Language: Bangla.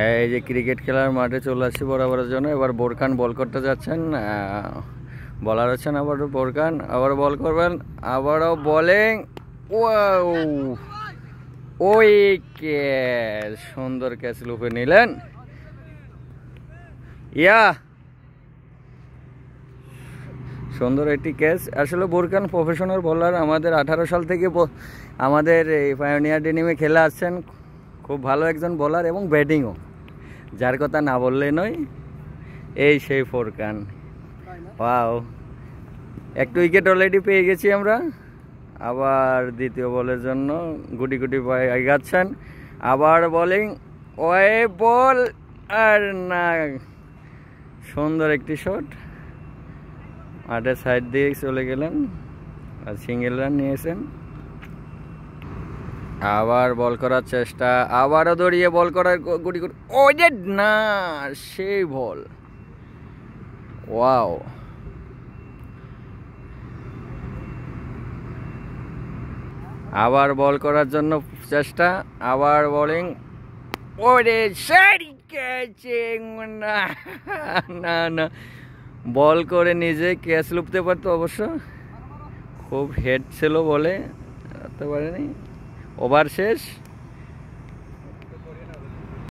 এই যে ক্রিকেট খেলার মাঠে চলে আসছি বরাবরের জন্য। এবার বোরখান বল করতে যাচ্ছেন, বলার হচ্ছেন আবার বোরখান, আবার বল করবেন, আবারও বোলিং। ওয়াও, ওই ক্যাচ, সুন্দর ক্যাচ লুপে নিলেন। ইয়া, সুন্দর একটি ক্যাচ। আসলে বোরখান প্রফেশনাল বোলার, আমাদের 18 সাল থেকে আমাদের এই পায়োনিয়ার ডেনিমে খেলে আসছেন। খুব ভালো একজন বোলার এবং ব্যাটিংও, যার কথা না বললে নয়। এই সেই ফোরকান, ওয়াও, একটু উইকেট অলরেডি পেয়ে গেছি আমরা। আবার দ্বিতীয় বলের জন্য গুটি গুটি এগাচ্ছেন, আবার বোলিং, ওয়ে বল, আর না, সুন্দর একটি শট, মাঠের সাইড দিয়ে চলে গেলেন আর সিঙ্গেল রান নিয়েছেন। আবার বল করার চেষ্টা, আবারও দড়িয়ে বল করার গুটি গুটি, ওই যে না, সেই বল, ওয়াও। আবার বল করার জন্য চেষ্টা, আবার বোলিং, ওরে সেই ক্যাচিং, না না না, বল করে নিজে ক্যাচ লুপতে পারতো অবশ্য, খুব হেড ছিল বলে পারেনি। ওভার শেষ।